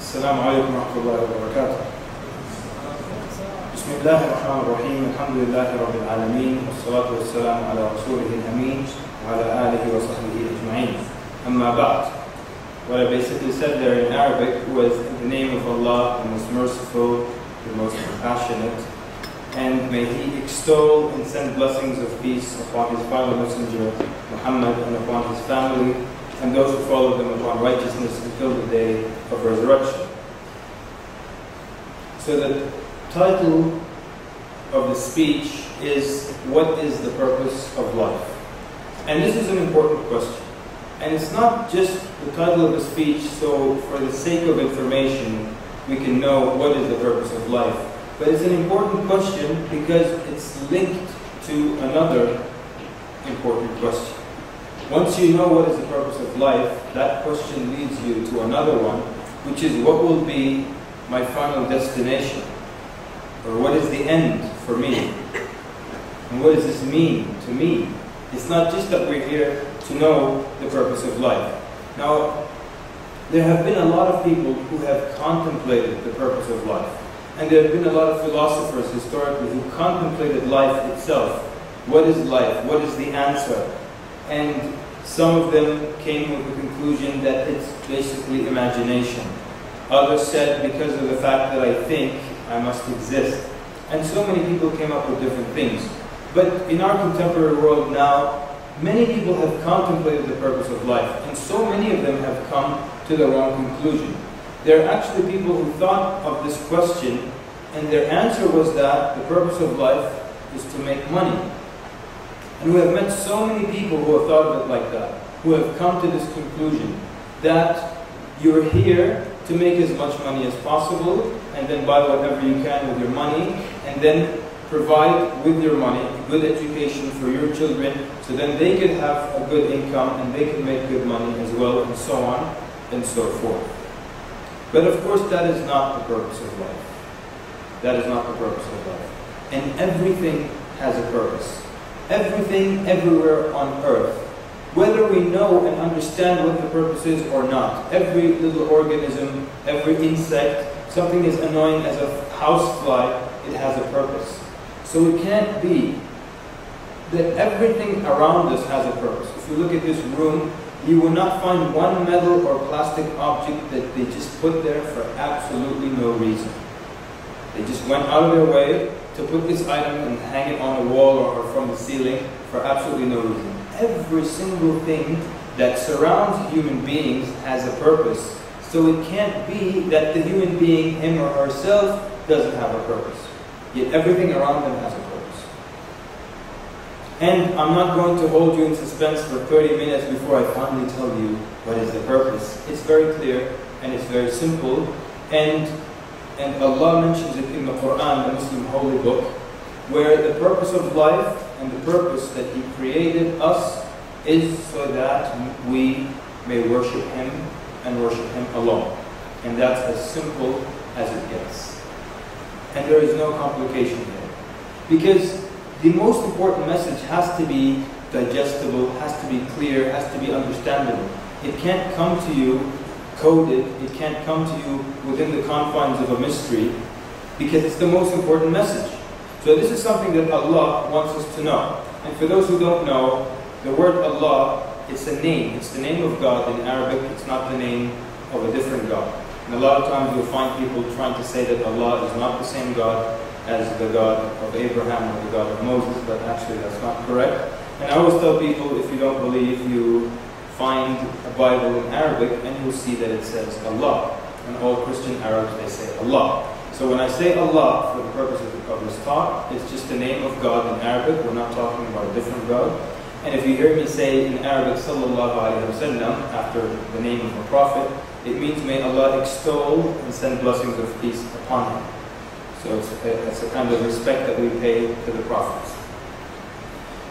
السلام عليكم ورحمة الله وبركاته. بسم الله الرحمن الرحيم. الحمد لله رب العالمين والصلاة والسلام على رسوله الأمين وعلى آله وصحبه أجمعين. أما بعد. What I basically said there in Arabic was, in the name of Allah, the most merciful, the most compassionate, and may He extol and send blessings of peace upon His final messenger, Muhammad, and upon His family, and those who follow them upon righteousness until the day of resurrection. So the title of the speech is, what is the purpose of life? And this is an important question. And it's not just the title of the speech so for the sake of information we can know what is the purpose of life. But it's an important question because it's linked to another important question. Once you know what is the purpose of life, that question leads you to another one, which is, what will be my final destination? Or what is the end for me? And what does this mean to me? It's not just that we're here to know the purpose of life. Now, there have been a lot of people who have contemplated the purpose of life. And there have been a lot of philosophers historically who contemplated life itself. What is life? What is the answer? And some of them came with the conclusion that it's basically imagination. Others said, because of the fact that I think, I must exist. And so many people came up with different things. But in our contemporary world now, many people have contemplated the purpose of life, and so many of them have come to the wrong conclusion. There are actually people who thought of this question, and their answer was that the purpose of life is to make money. And we have met so many people who have thought of it like that, who have come to this conclusion, that you're here to make as much money as possible, and then buy whatever you can with your money, and then provide with your money a good education for your children, so then they can have a good income, and they can make good money as well, and so on, and so forth. But of course, that is not the purpose of life. That is not the purpose of life. And everything has a purpose. Everything, everywhere on earth, whether we know and understand what the purpose is or not, every little organism, every insect, something as annoying as a housefly, it has a purpose. So it can't be that everything around us has a purpose. If you look at this room, you will not find one metal or plastic object that they just put there for absolutely no reason. They just went out of their way to put this item and hang it on a wall or from the ceiling for absolutely no reason. Every single thing that surrounds human beings has a purpose. So it can't be that the human being, him or herself, doesn't have a purpose. Yet everything around them has a purpose. And I'm not going to hold you in suspense for 30 minutes before I finally tell you what is the purpose. It's very clear and it's very simple. And Allah mentions it in the Quran, the Muslim holy book, where the purpose of life and the purpose that He created us is so that we may worship Him and worship Him alone. And that's as simple as it gets. And there is no complication here. Because the most important message has to be digestible, has to be clear, has to be understandable. It can't come to you coded, it can't come to you within the confines of a mystery, because it's the most important message. So this is something that Allah wants us to know. And for those who don't know, the word Allah, it's a name. It's the name of God in Arabic. It's not the name of a different God. And a lot of times you'll find people trying to say that Allah is not the same God as the God of Abraham or the God of Moses, but actually that's not correct. And I always tell people, if you don't believe, you find a Bible in Arabic and you'll see that it says Allah. And all Christian Arabs, they say Allah. So when I say Allah, for the purpose of this talk, it's just the name of God in Arabic. We're not talking about a different God. And if you hear me say in Arabic, Sallallahu Alaihi Wasallam, after the name of a prophet, it means may Allah extol and send blessings of peace upon him. So it's a kind of respect that we pay to the prophets.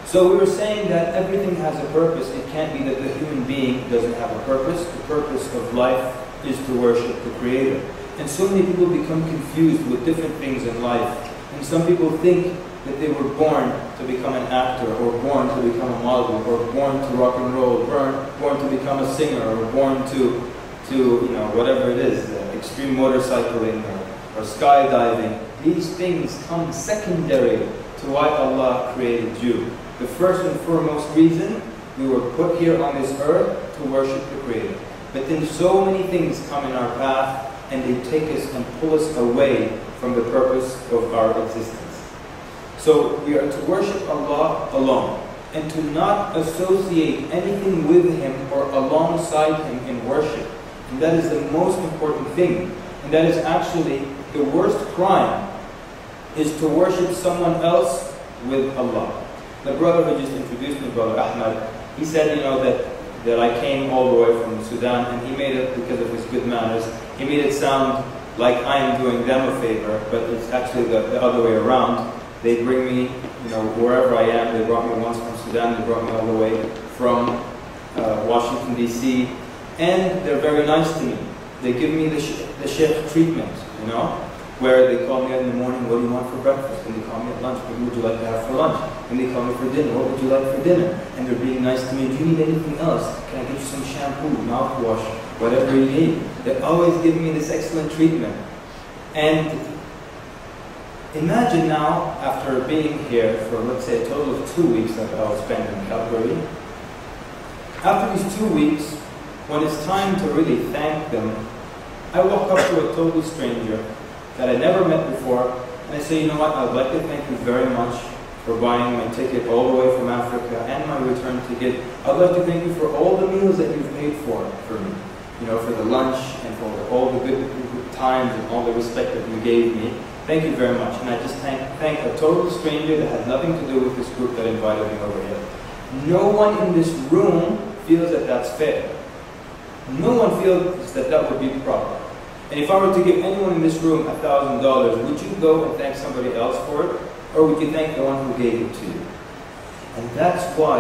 So we were saying that everything has a purpose. It can't be that the human being doesn't have a purpose. The purpose of life is to worship the Creator. And so many people become confused with different things in life. And some people think that they were born to become an actor, or born to become a model, or born to rock and roll, born to become a singer, or born to whatever it is, extreme motorcycling or skydiving, these things come secondary to why Allah created you. The first and foremost reason, we were put here on this earth to worship the Creator. But then so many things come in our path and they take us and pull us away from the purpose of our existence. So we are to worship Allah alone and to not associate anything with Him or alongside Him in worship. And that is the most important thing. And that is actually the worst crime, is to worship someone else with Allah. The brother who just introduced me, Brother Ahmad, he said, that I came all the way from Sudan, and he made it, because of his good manners, he made it sound like I am doing them a favor, but it's actually the other way around. They bring me, wherever I am. They brought me once from Sudan, they brought me all the way from Washington, D.C., and they're very nice to me. They give me the sheikh treatment, where they call me in the morning, what do you want for breakfast? And they call me at lunch, what would you like to have for lunch? And they call me for dinner, what would you like for dinner? And they're being nice to me, do you need anything else? Can I get you some shampoo, mouthwash, whatever you need? They always give me this excellent treatment. And imagine now, after being here for, let's say, a total of 2 weeks that I'll spend in Calgary, after these 2 weeks, when it's time to really thank them, I walk up to a total stranger that I never met before, and I say, you know what, I'd like to thank you very much for buying my ticket all the way from Africa and my return ticket. I'd like to thank you for all the meals that you've paid for me. For the lunch and for all the good times and all the respect that you gave me. Thank you very much. And I just thank a total stranger that had nothing to do with this group that invited me over here. No one in this room feels that that's fair. No one feels that that would be proper. And if I were to give anyone in this room $1,000, would you go and thank somebody else for it? Or would you thank the one who gave it to you? And that's why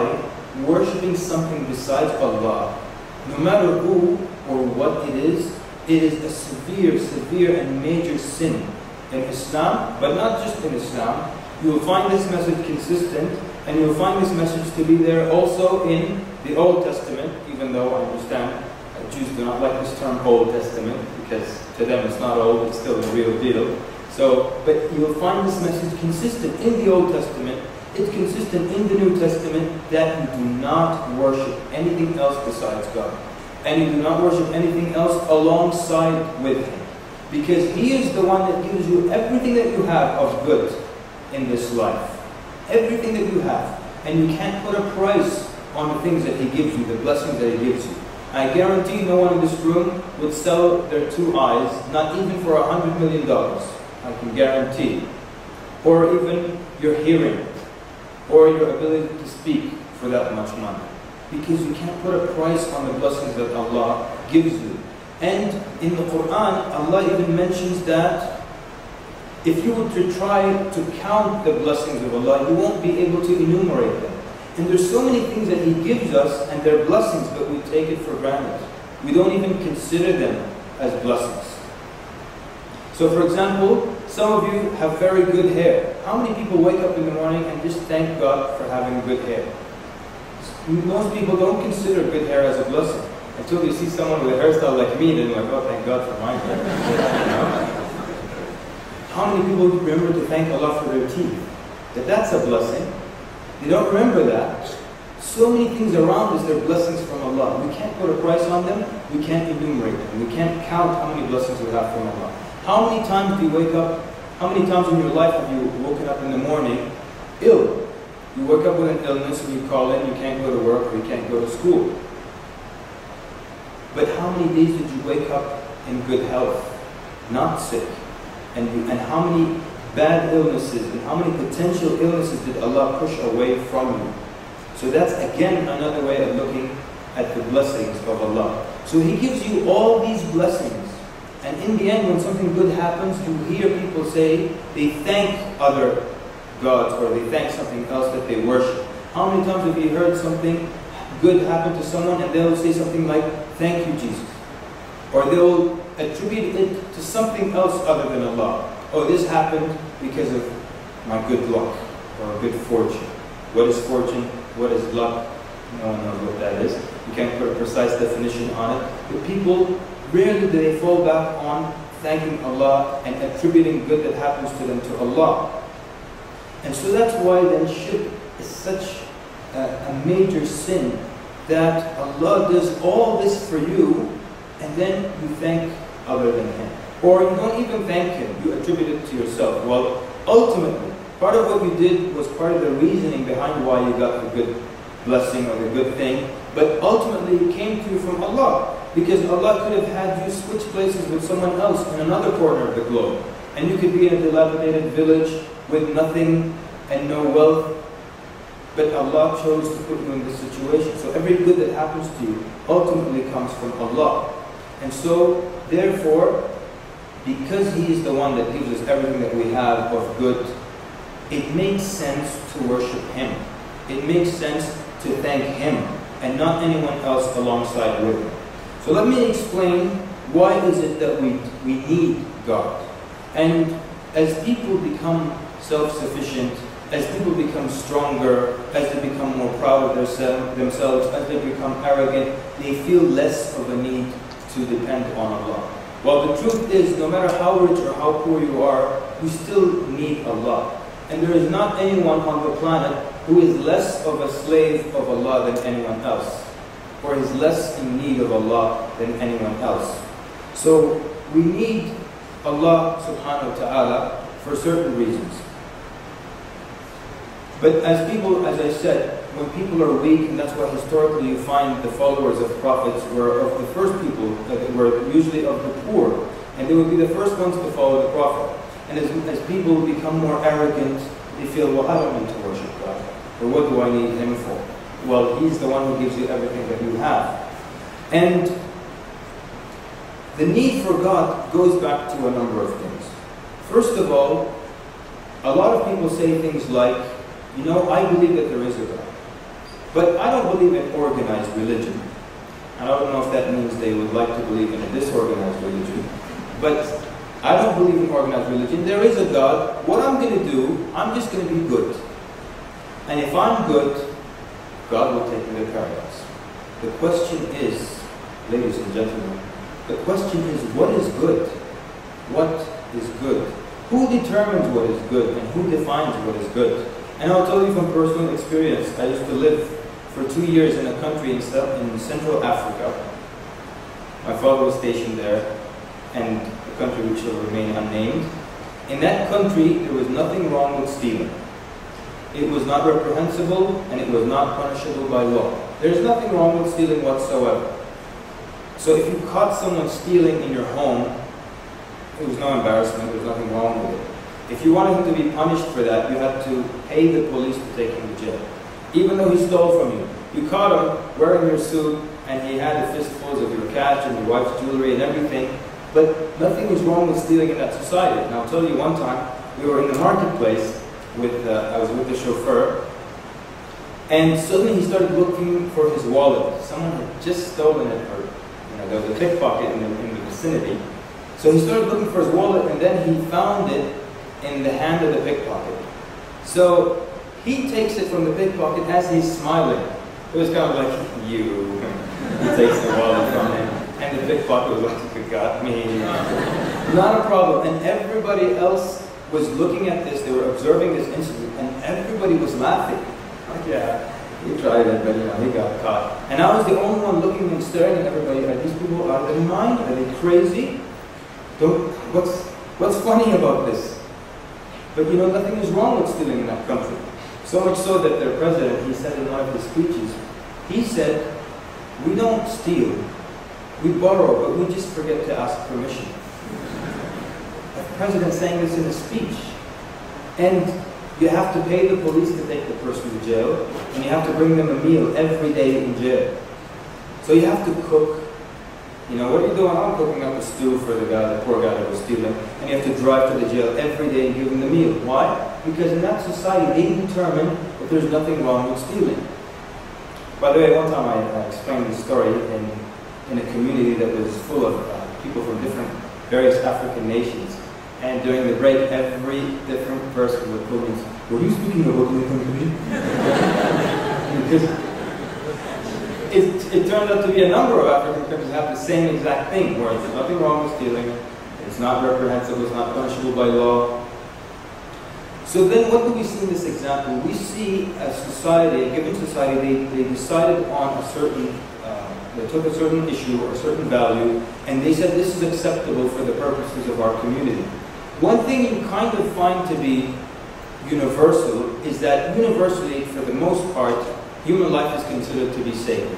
worshipping something besides Allah, no matter who or what it is a severe, severe and major sin in Islam, but not just in Islam. You will find this message consistent, and you will find this message to be there also in the Old Testament, even though I understand Jews do not like this term Old Testament, because to them it's not old, it's still the real deal. But you will find this message consistent in the Old Testament, it's consistent in the New Testament, that you do not worship anything else besides God. And you do not worship anything else alongside with Him. Because He is the one that gives you everything that you have of good in this life. Everything that you have. And you can't put a price on the things that He gives you, the blessings that He gives you. I guarantee no one in this room would sell their 2 eyes, not even for $100 million. I can guarantee. Or even your hearing, or your ability to speak for that much money. Because you can't put a price on the blessings that Allah gives you. And in the Quran, Allah even mentions that if you were to try to count the blessings of Allah, you won't be able to enumerate them. And there's so many things that He gives us, and they're blessings, but we take it for granted. We don't even consider them as blessings. So for example, some of you have very good hair. How many people wake up in the morning and just thank God for having good hair? Most people don't consider good hair as a blessing. Until you see someone with a hairstyle like me, then they're like, oh, thank God for my hair. How many people remember to thank Allah for their teeth? That's a blessing. They don't remember that. So many things around us, they're blessings from Allah. We can't put a price on them. We can't enumerate them. We can't count how many blessings we have from Allah. How many times do you wake up? How many times in your life have you woken up in the morning ill? You wake up with an illness and you call in, you can't go to work or you can't go to school. But how many days did you wake up in good health, not sick? And how many bad illnesses and how many potential illnesses did Allah push away from you? So that's again another way of looking at the blessings of Allah. So He gives you all these blessings. And in the end, when something good happens, you hear people say they thank other gods or they thank something else that they worship. How many times have you heard something good happen to someone and they'll say something like, thank you, Jesus? Or they'll attribute it to something else other than Allah. Oh, this happened because of my good luck or good fortune. What is fortune? What is luck? No one knows what that is. You can't put a precise definition on it. But people, rarely do they fall back on thanking Allah and attributing good that happens to them to Allah. And so that's why then shirk is such a major sin, that Allah does all this for you and then you thank other than Him. Or you don't even thank Him, you attribute it to yourself. Well, ultimately, part of what you did was part of the reasoning behind why you got the good blessing or the good thing, but ultimately it came to you from Allah, because Allah could have had you switch places with someone else in another corner of the globe, and you could be in a dilapidated village with nothing and no wealth, but Allah chose to put you in this situation. So every good that happens to you ultimately comes from Allah. And so, therefore, because He is the one that gives us everything that we have of good, it makes sense to worship Him. It makes sense to thank Him and not anyone else alongside with Him. So let me explain why is it that we need God. And as people become self-sufficient, as people become stronger, as they become more proud of themselves, as they become arrogant, they feel less of a need to depend on Allah. Well, the truth is, no matter how rich or how poor you are, you still need Allah. And there is not anyone on the planet who is less of a slave of Allah than anyone else, or is less in need of Allah than anyone else. So we need Allah subhanahu wa ta'ala for certain reasons. But as people, as I said, when people are weak, and that's why historically you find the followers of prophets were of the first people, that were usually of the poor, and they would be the first ones to follow the prophet. And as people become more arrogant, they feel, well, I don't need to worship God, or what do I need Him for? Well, He's the one who gives you everything that you have. And the need for God goes back to a number of things. First of all, a lot of people say things like, you know, I believe that there is a God, but I don't believe in organized religion. And I don't know if that means they would like to believe in a disorganized religion, but I don't believe in organized religion. There is a God. What I'm going to do, I'm just going to be good. And if I'm good, God will take me to paradise. The question is, ladies and gentlemen, the question is, what is good? What is good? Who determines what is good and who defines what is good? And I'll tell you from personal experience, I used to live for 2 years in a country in Central Africa. My father was stationed there, and the country which shall remain unnamed. In that country, there was nothing wrong with stealing. It was not reprehensible, and it was not punishable by law. There's nothing wrong with stealing whatsoever. So if you caught someone stealing in your home, it was no embarrassment, there was nothing wrong with it. If you wanted him to be punished for that, you had to pay the police to take him to jail. Even though he stole from you. You caught him wearing your suit, and he had a fistfuls of your cash and your wife's jewelry and everything, but nothing was wrong with stealing in that society. And I'll tell you, one time, we were in the marketplace, I was with the chauffeur, and suddenly he started looking for his wallet. Someone had just stolen it, or there was a pickpocket in the vicinity. So he started looking for his wallet, and then he found it in the hand of the pickpocket. So he takes it from the pickpocket as he's smiling. It was kind of like, you. He takes the wallet from him, and the pickpocket was like, you got me. Not a problem. And everybody else was looking at this, they were observing this incident, and everybody was laughing. Like, yeah, he tried it, but he got caught. And I was the only one looking and staring at everybody. Are these people out of their mind? Are they crazy? What's funny about this? But nothing is wrong with stealing in that country. So much so that their president, he said in one of his speeches, he said, we don't steal, we borrow, but we just forget to ask permission. The president saying this in a speech. And you have to pay the police to take the person to jail, and you have to bring them a meal every day in jail. So you have to cook. What are you doing? I'm cooking up a stew for the poor guy that was stealing, and you have to drive to the jail every day and give him the meal. Why? Because in that society, they determine that there's nothing wrong with stealing. By the way, one time I explained this story in a community that was full of people from various African nations. And during the break, every different person would pull me and say, were you speaking about the country? Because it turned out to be a number of African countries have the same exact thing, where there's nothing wrong with stealing, It's not reprehensible, it's not punishable by law. So then what do we see in this example? We see a society, a given society, they decided on a certain, they took a certain issue or a certain value, and they said this is acceptable for the purposes of our community. One thing you kind of find to be universal is that universally, for the most part, human life is considered to be sacred.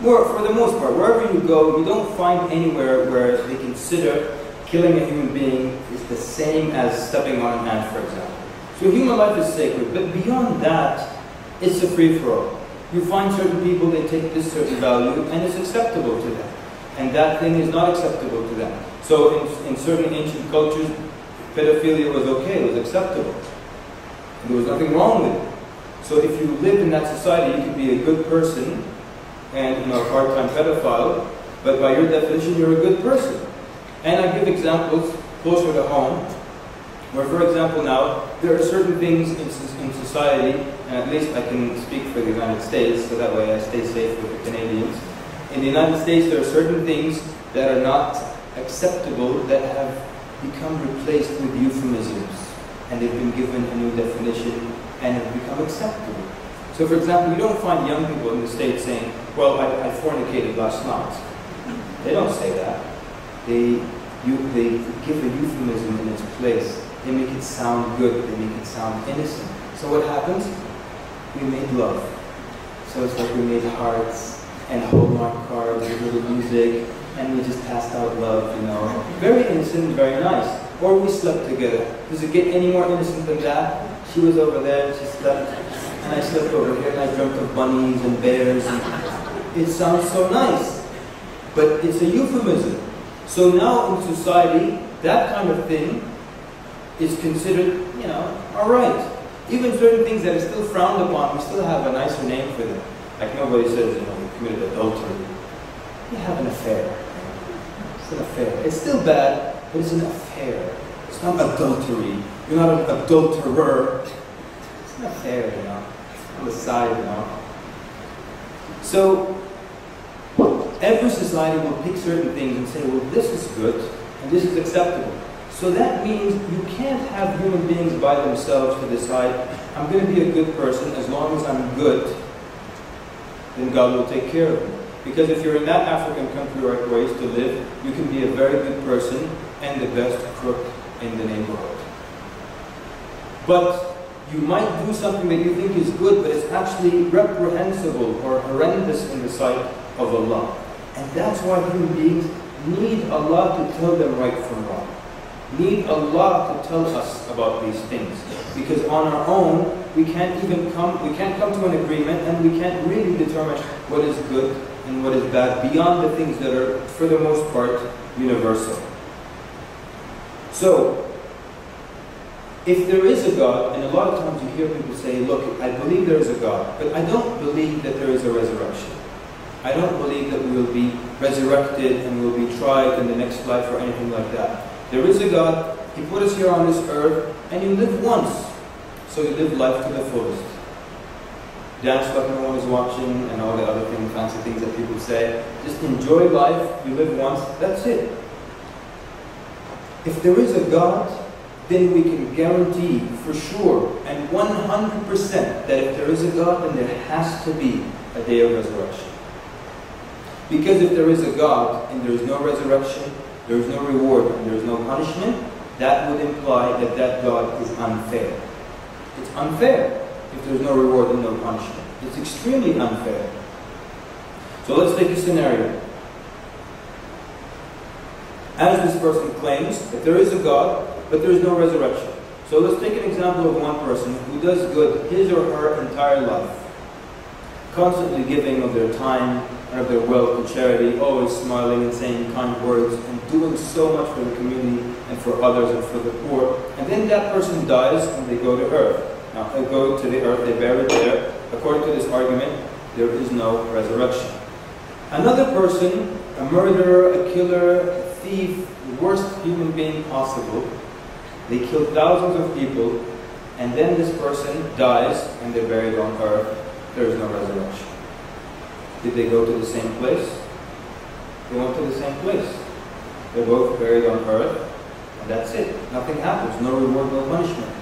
For the most part, wherever you go, you don't find anywhere where they consider killing a human being is the same as stepping on an ant, for example. So human life is sacred, but beyond that, it's a free-for-all. You find certain people, they take this certain value, and it's acceptable to them. And that thing is not acceptable to them. So in certain ancient cultures, pedophilia was okay, it was acceptable. There was nothing wrong with it. So if you lived in that society, you could be a good person and a part-time pedophile, but by your definition, you're a good person. And I give examples closer to home, where, for example, now, there are certain things in society, and at least I can speak for the United States, so that way I stay safe with the Canadians. In the United States, there are certain things that are not acceptable that have become replaced with euphemisms, and they've been given a new definition and have become acceptable. So, for example, you don't find young people in the States saying, well, I fornicated last night. They don't say that. They give a euphemism in its place. They make it sound good. They make it sound innocent. So what happens? We made love. So it's like we made hearts and Hallmark cards with little music, and we just passed out love, you know. Very innocent, very nice. Or we slept together. Does it get any more innocent than that? She was over there, she slept, and I slept over here, and I dreamt of bunnies and bears. And it sounds so nice, but it's a euphemism. So now in society, that kind of thing is considered, you know, all right. Even certain things that are still frowned upon, we still have a nicer name for them. Like nobody says, you know, you committed adultery. You have an affair. It's an affair. It's still bad, but it's an affair. It's not adultery. You're not an adulterer. It's an affair, you know. On the side, you know. So every society will pick certain things and say, well, this is good and this is acceptable. So that means you can't have human beings by themselves to decide, I'm going to be a good person as long as I'm good, then God will take care of me. Because if you're in that African country where I used to live, you can be a very good person and the best crook in the neighborhood. But you might do something that you think is good, but it's actually reprehensible or horrendous in the sight of Allah. And that's why human beings need Allah to tell them right from wrong. Need Allah to tell us about these things. Because on our own, we can't come to an agreement, and we can't really determine what is good and what is bad beyond the things that are, for the most part, universal. So, if there is a God, and a lot of times you hear people say, look, I believe there is a God, but I don't believe that there is a resurrection. I don't believe that we will be resurrected and we will be tried in the next life or anything like that. There is a God, He put us here on this earth, and you live once. So you live life to the fullest. Dance like no one is watching, and all the other things, fancy things that people say. Just enjoy life, you live once, that's it. If there is a God, then we can guarantee for sure and 100% that if there is a God, then there has to be a day of resurrection. Because if there is a God and there is no resurrection, there is no reward and there is no punishment, that would imply that that God is unfair. It's unfair if there is no reward and no punishment. It's extremely unfair. So let's take a scenario. As this person claims that there is a God, but there is no resurrection. So let's take an example of one person who does good his or her entire life, constantly giving of their time and of their wealth to charity, always smiling and saying kind words, and doing so much for the community and for others and for the poor. And then that person dies and they go to earth. Now they go to the earth, they bury there. According to this argument, there is no resurrection. Another person, a murderer, a killer, a thief, the worst human being possible, they kill thousands of people, and then this person dies and they're buried on earth. There is no resurrection. Did they go to the same place? They went to the same place. They're both buried on earth, and that's it. Nothing happens. No reward, no punishment.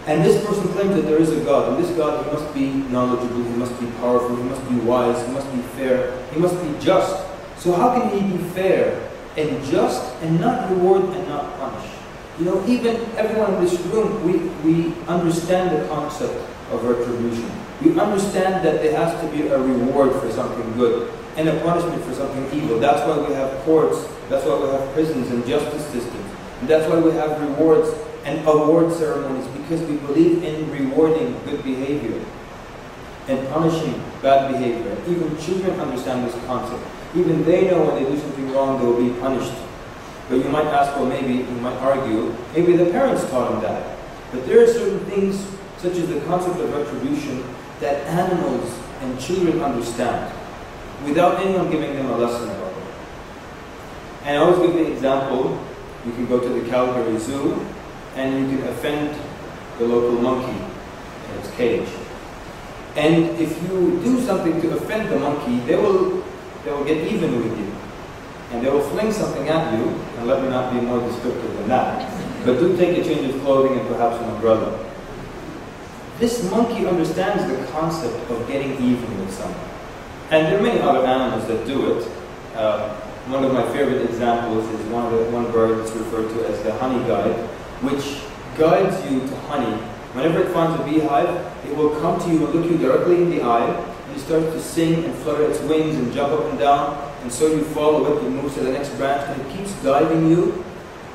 And this person claims that there is a God, and this God, he must be knowledgeable, he must be powerful, he must be wise, he must be fair, he must be just. So how can he be fair and just and not reward and not punish? You know, even everyone in this room, we understand the concept of retribution. We understand that there has to be a reward for something good and a punishment for something evil. That's why we have courts, that's why we have prisons and justice systems. And that's why we have rewards and award ceremonies, because we believe in rewarding good behavior and punishing bad behavior. Even children understand this concept. Even they know when they do something wrong, they will be punished. But you might ask, well, maybe, you might argue, maybe the parents taught them that. But there are certain things, such as the concept of retribution, that animals and children understand, without anyone giving them a lesson about it. And I always give the example, you can go to the Calgary Zoo, and you can offend the local monkey in its cage. And if you do something to offend the monkey, they will get even with you. And they will fling something at you, and let me not be more descriptive than that. But do take a change of clothing and perhaps an umbrella. This monkey understands the concept of getting even with someone. And there are many other animals that do it. One of my favorite examples is one bird that's referred to as the honey guide, which guides you to honey. Whenever it finds a beehive, it will come to you and look you directly in the eye, and it starts to sing and flutter its wings and jump up and down, and so you follow it, it moves to the next branch, and it keeps guiding you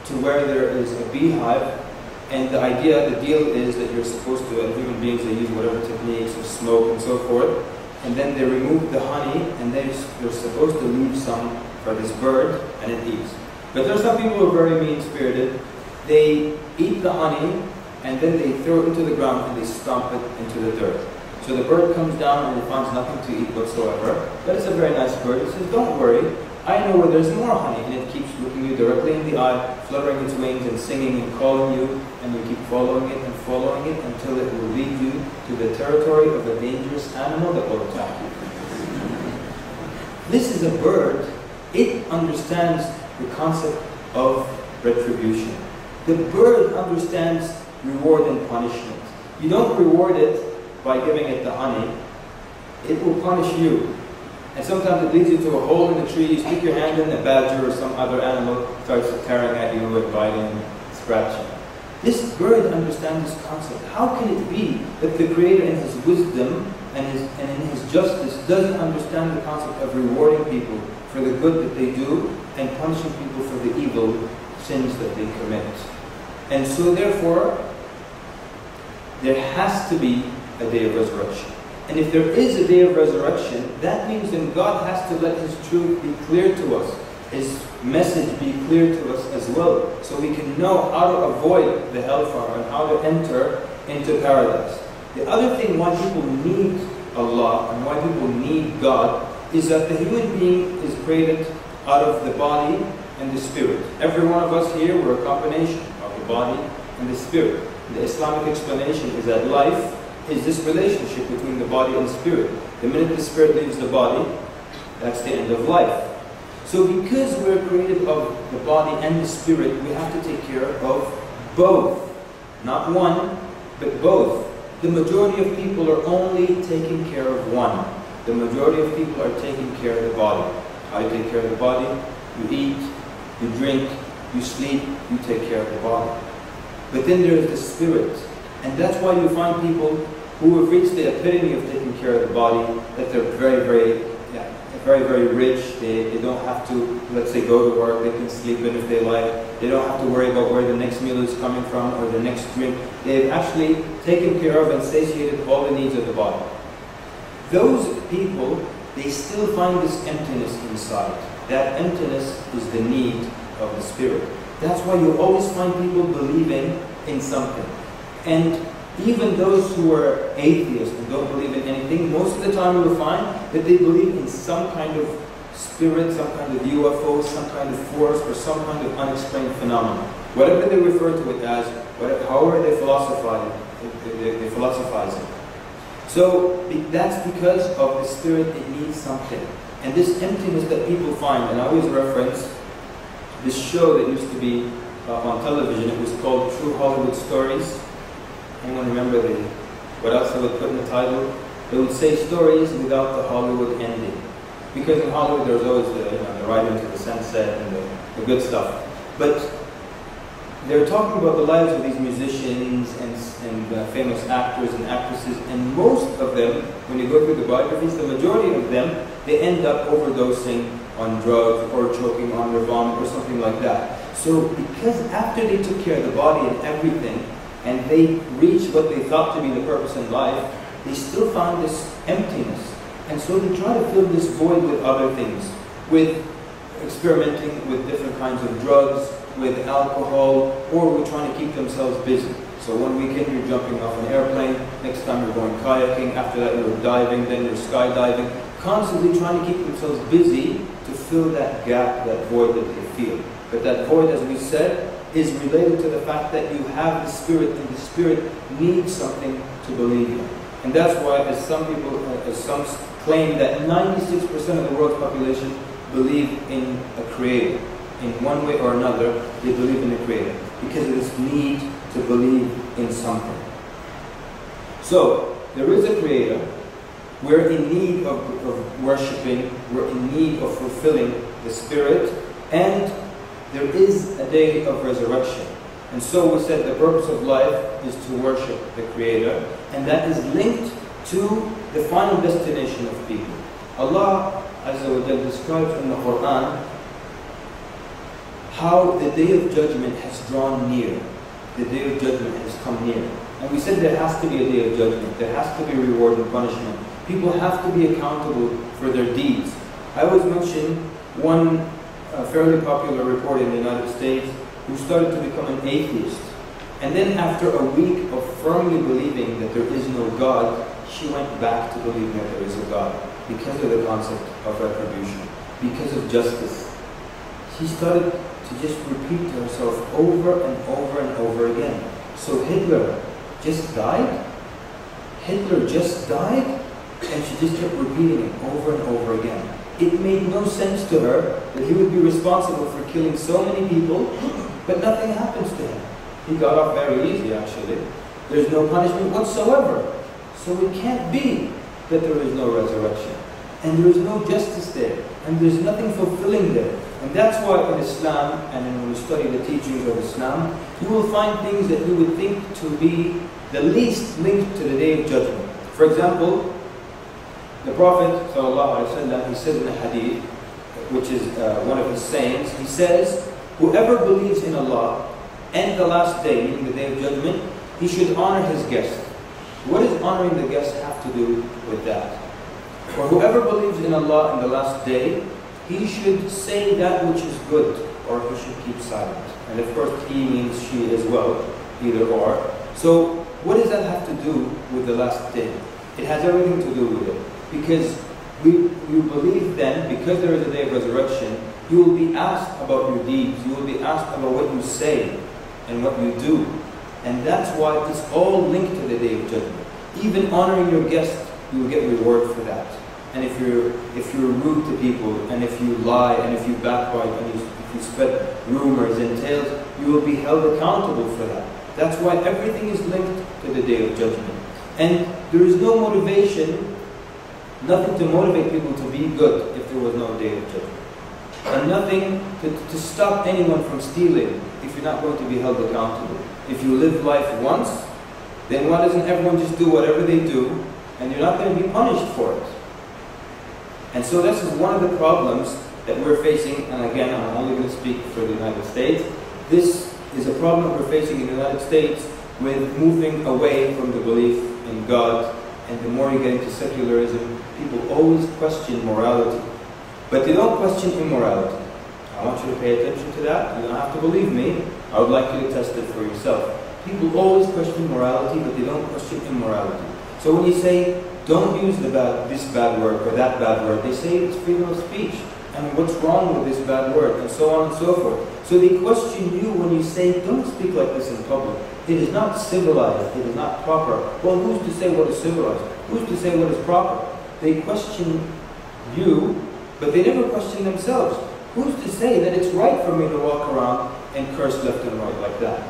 to where there is a beehive. And the idea, the deal is that you're supposed to, and human beings, they use whatever techniques of smoke and so forth, and then they remove the honey, and they're supposed to leave some for this bird, and it eats. But there are some people who are very mean-spirited. They eat the honey, and then they throw it into the ground, and they stomp it into the dirt. So the bird comes down, and it finds nothing to eat whatsoever. But it's a very nice bird. It says, don't worry, I know where there's more honey. And it keeps looking you directly in the eye, fluttering its wings, and singing and calling you, and you keep following it until it will lead you to the territory of a dangerous animal that will attack you. This is a bird. It understands the concept of retribution. The bird understands reward and punishment. You don't reward it by giving it the honey. It will punish you. And sometimes it leads you to a hole in the tree, you stick your hand in, a badger or some other animal starts tearing at you and biting, scratching. This bird understands this concept. How can it be that the Creator in His wisdom and in His justice doesn't understand the concept of rewarding people for the good that they do and punishing people for the evil sins that they commit? And so therefore, there has to be a day of resurrection. And if there is a day of resurrection, that means then God has to let His truth be clear to us, His message be clear to us as well, so we can know how to avoid the hellfire and how to enter into paradise. The other thing why people need Allah and why people need God is that the human being is created out of the body and the spirit. Every one of us here, we're a combination of the body and the spirit. The Islamic explanation is that life is this relationship between the body and the spirit. The minute the spirit leaves the body, that's the end of life. So because we're created of the body and the spirit, we have to take care of both. Not one, but both. The majority of people are only taking care of one. The majority of people are taking care of the body. How you take care of the body? You eat, you drink, you sleep, you take care of the body. But then there is the spirit. And that's why you find people who have reached the epitome of taking care of the body, that they're very rich. They don't have to, let's say, go to work. They can sleep in if they like. They don't have to worry about where the next meal is coming from or the next drink. They've actually taken care of and satiated all the needs of the body. Those people, they still find this emptiness inside. That emptiness is the need of the spirit. That's why you always find people believing in something. And even those who are atheists and don't believe in anything, most of the time you'll find that they believe in some kind of spirit, some kind of UFO, some kind of force, or some kind of unexplained phenomenon. Whatever they refer to it as, however they philosophize it. So that's because of the spirit, it needs something. And this emptiness that people find, and I always reference this show that used to be on television. It was called True Hollywood Stories. Anyone remember what else they would put in the title? They would say stories without the Hollywood ending. Because in Hollywood there's always the ride into the sunset and the good stuff. But they're talking about the lives of these musicians and famous actors and actresses, and most of them, when you go through the biographies, the majority of them, they end up overdosing on drugs or choking on their vomit or something like that. So because after they took care of the body and everything, and they reached what they thought to be the purpose in life, they still found this emptiness. And so they try to fill this void with other things, with experimenting with different kinds of drugs, with alcohol, or with trying to keep themselves busy. So one weekend you're jumping off an airplane, next time you're going kayaking, after that you're diving, then you're skydiving, constantly trying to keep themselves busy to fill that gap, that void that they feel. But that void, as we said, is related to the fact that you have the Spirit, and the Spirit needs something to believe in. And that's why, as some claim that 96% of the world's population believe in a Creator. In one way or another, they believe in a Creator because of this need to believe in something. So, there is a Creator. We're in need of worshipping. We're in need of fulfilling the Spirit. And there is a day of resurrection. And so we said the purpose of life is to worship the Creator. And that is linked to the final destination of people. Allah Azza wa Jalla describes in the Quran how the day of judgment has drawn near. The day of judgment has come near. And we said there has to be a day of judgment. There has to be reward and punishment. People have to be accountable for their deeds. I always mention one fairly popular reporter in the United States who started to become an atheist. And then after a week of firmly believing that there is no God, she went back to believing that there is a God because of the concept of retribution, because of justice. She started to just repeat to herself over and over and over again. So Hitler just died? Hitler just died? And she just kept repeating it over and over again. It made no sense to her that he would be responsible for killing so many people, but nothing happens to him. He got off very easy, actually. There's no punishment whatsoever. So it can't be that there is no resurrection. And there is no justice there. And there's nothing fulfilling there. And that's why in Islam, and when we study the teachings of Islam, you will find things that you would think to be the least linked to the Day of Judgment. For example, the Prophet ﷺ, he said in a hadith, which is one of his sayings, he says, whoever believes in Allah and the last day, meaning the Day of Judgment, he should honor his guest. What does honoring the guest have to do with that? For whoever believes in Allah and the last day, he should say that which is good, or he should keep silent. And of course, he means she as well, either or. So, what does that have to do with the last day? It has everything to do with it. Because you believe then, because there is a day of resurrection, you will be asked about your deeds. You will be asked about what you say and what you do. And that's why it's all linked to the Day of Judgment. Even honoring your guest, you will get reward for that. And if you're rude to people, and if you lie, and if you backbite, and if you spread rumors and tales, you will be held accountable for that. That's why everything is linked to the Day of Judgment. And there is no motivation, nothing to motivate people to be good if there was no Day of Judgment. And nothing to stop anyone from stealing if you're not going to be held accountable. If you live life once, then why doesn't everyone just do whatever they do, and you're not going to be punished for it? And so this is one of the problems that we're facing, and again, I'm only going to speak for the United States. This is a problem that we're facing in the United States with moving away from the belief in God, and the more you get into secularism, people always question morality. But they don't question immorality. I want you to pay attention to that. You don't have to believe me. I would like you to test it for yourself. People always question morality, but they don't question immorality. So when you say, don't use this bad word or that bad word, they say it's freedom of speech. And what's wrong with this bad word? And so on and so forth. So they question you when you say, don't speak like this in public. It is not civilized. It is not proper. Well, who's to say what is civilized? Who's to say what is proper? They question you, but they never question themselves. who's to say that it's right for me to walk around and curse left and right like that?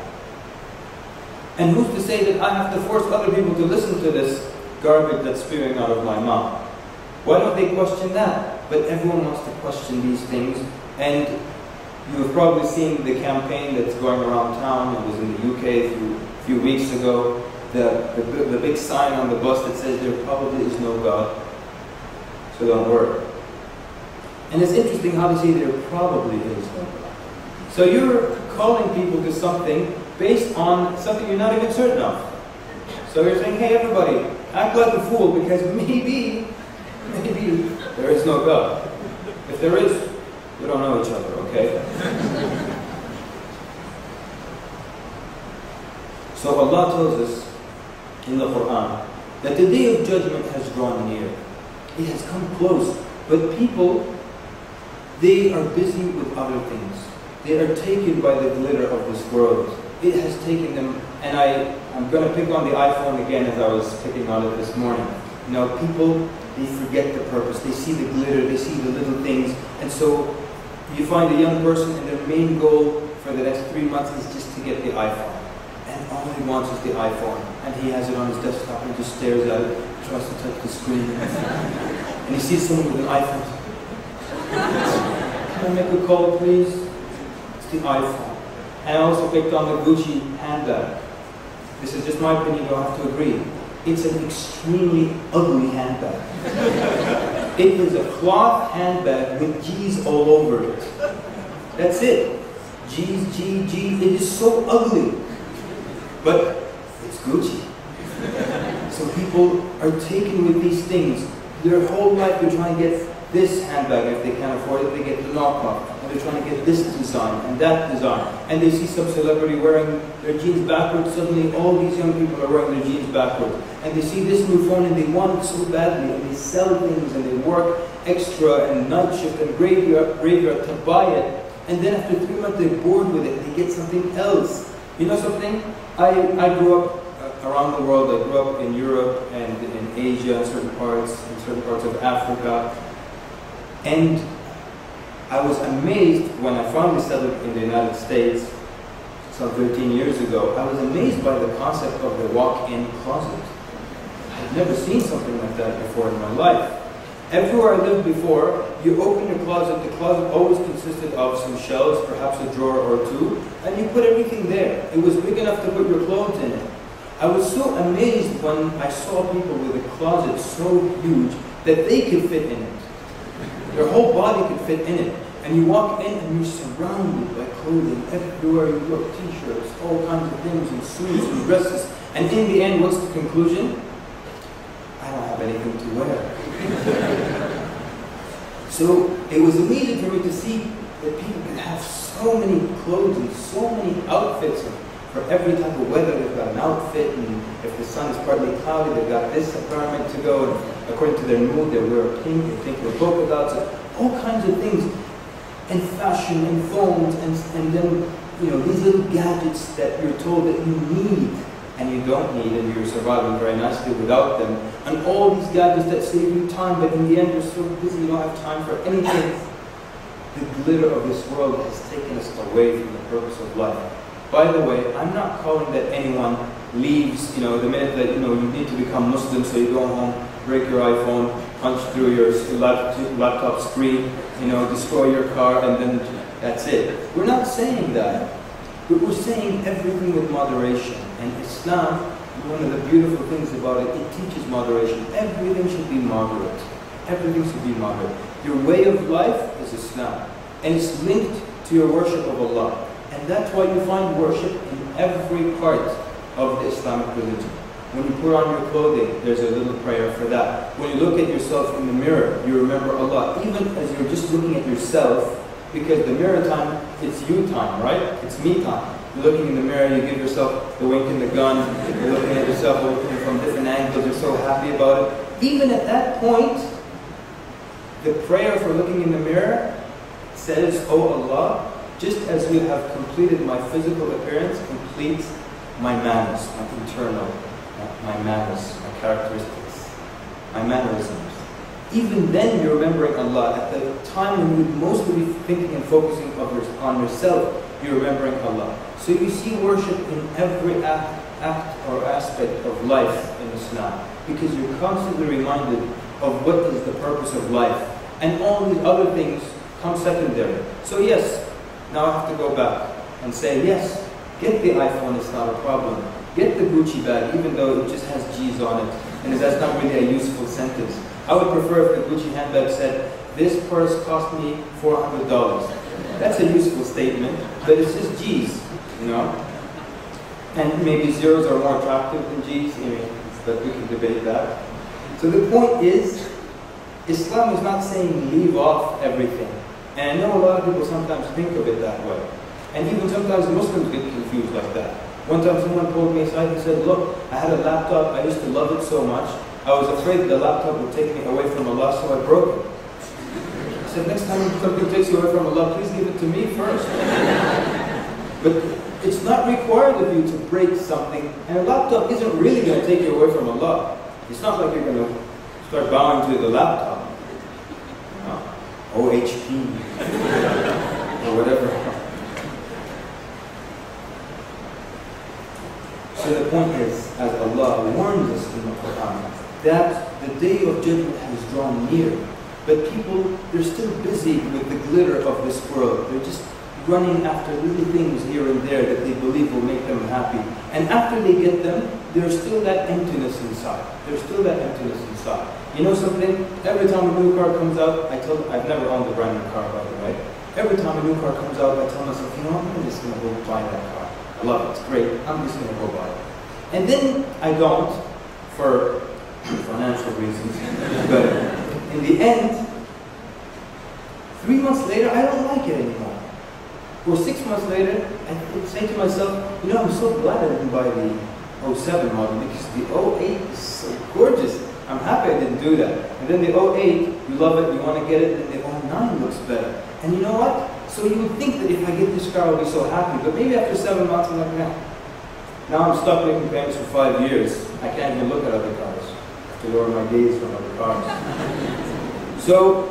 And who's to say that I have to force other people to listen to this garbage that's spewing out of my mouth? Why don't they question that? But everyone wants to question these things. And you have probably seen the campaign that's going around town. It was in the UK a few weeks ago. The big sign on the bus that says there probably is no God, so don't worry. And it's interesting how they say there probably is no God. So you're calling people to something based on something you're not even certain of. So you're saying, hey everybody, act like a fool because maybe there is no God. If there is, we don't know each other, okay? So Allah tells us in the Quran that the day of judgment has drawn near. It has come close. But people, they are busy with other things. They are taken by the glitter of this world. It has taken them, and I'm going to pick on the iPhone again as I was picking on it this morning. You know, people, they forget the purpose. They see the glitter, they see the little things, and so you find a young person and their main goal for the next 3 months is just to get the iPhone. And all he wants is the iPhone. And he has it on his desktop and just stares at it, tries to touch the screen. And he sees someone with an iPhone. Can I make a call, please? It's the iPhone. And I also picked on the Gucci handbag. This is just my opinion, you don't have to agree. It's an extremely ugly handbag. It is a cloth handbag with G's all over it. That's it. G's, G, G. It is so ugly. But it's Gucci. So people are taken with these things. Their whole life they're trying to get this handbag if they can't afford it. They get the knockoff. And they're trying to get this design and that design. And they see some celebrity wearing their jeans backwards. Suddenly all these young people are wearing their jeans backwards. And they see this new phone and they want it so badly. And they sell things and they work extra and night shift and graveyard to buy it. And then after 3 months they're bored with it. They get something else. You know something? I grew up around the world. I grew up in Europe and in Asia, in certain parts of Africa. And I was amazed when I finally settled in the United States some 13 years ago. I was amazed by the concept of the walk-in closet. I had never seen something like that before in my life. Everywhere I lived before, you open your closet, the closet always consisted of some shelves, perhaps a drawer or two, and you put everything there. It was big enough to put your clothes in it. I was so amazed when I saw people with a closet so huge that they could fit in it. Their whole body could fit in it. And you walk in and you're surrounded by clothing. Everywhere you look, t-shirts, all kinds of things, and suits and dresses. And in the end, what's the conclusion? I don't have anything to wear. So it was amazing for me to see that people can have so many clothes and so many outfits for every type of weather. They've got an outfit, and if the sun is partly cloudy, they've got this garment to go, and according to their mood, they wear pink, they think they're polka dots, and all kinds of things, and fashion, and phones, and then, you know, these little gadgets that you're told that you need, and you don't need, and you're surviving very nicely without them, and all these gadgets that save you time, but in the end, you're so busy, you don't have time for anything. The glitter of this world has taken us away from the purpose of life. By the way, I'm not calling that anyone leaves, the minute that, you need to become Muslim, so you go home, break your iPhone, punch through your laptop screen, destroy your car, and then that's it. We're not saying that. But we're saying everything with moderation. And Islam, one of the beautiful things about it, it teaches moderation. Everything should be moderate. Everything should be moderate. Your way of life is Islam. And it's linked to your worship of Allah. And that's why you find worship in every part of the Islamic religion. When you put on your clothing, there's a little prayer for that. When you look at yourself in the mirror, you remember Allah. Even as you're just looking at yourself, because the mirror time, it's you time, right? It's me time. You're looking in the mirror, you give yourself the wink and the gun, you're looking at yourself looking from different angles, you're so happy about it. Even at that point, the prayer for looking in the mirror says, "Oh Allah, just as you have completed my physical appearance, complete my manners, my internal, my manners, my characteristics, my mannerisms." even then you're remembering Allah. At the time when you would mostly be thinking and focusing on yourself, you're remembering Allah. So you see worship in every act or aspect of life in Islam, because you're constantly reminded of what is the purpose of life. And all these other things come secondary. So yes, now I have to go back and say, yes, get the iPhone, it's not a problem. Get the Gucci bag, even though it just has G's on it. And that's not really a useful sentence. I would prefer if the Gucci handbag said, this purse cost me $400. That's a useful statement, but it's just G's, you know? And maybe zeros are more attractive than G's, but we can debate that. So the point is, Islam is not saying leave off everything. And I know a lot of people sometimes think of it that way. And even sometimes Muslims get confused like that. One time someone pulled me aside and said, look, I had a laptop, I used to love it so much, I was afraid the laptop would take me away from Allah, so I broke it. I said, next time something takes you away from Allah, please give it to me first. But it's not required of you to break something, and a laptop isn't really going to take you away from Allah. It's not like you're going to start bowing to the laptop. OHP, or whatever. So the point is, as Allah warns us in the Quran, that the day of judgment has drawn near. But people, they're still busy with the glitter of this world. They're just running after little things here and there that they believe will make them happy. And after they get them, there's still that emptiness inside. There's still that emptiness inside. You know something? Every time a new car comes out, I've never owned a brand new car, by the way. Every time a new car comes out, I tell myself, you know, I'm just going to go buy that car. I love it, it's great, I'm just going to go buy it. And then I don't, for financial reasons. But in the end, 3 months later, I don't like it anymore. Or 6 months later, I say to myself, you know, I'm so glad I didn't buy the 07 model, because the 08 is so gorgeous. I'm happy I didn't do that. And then the 08, you love it, you want to get it, and the 09 looks better. And you know what? So you would think that if I get this car, I'll be so happy. But maybe after 7 months, I'm like, nah. Now I'm stuck making payments for 5 years. I can't even look at other cars. I have to lower my gaze from other cars. So,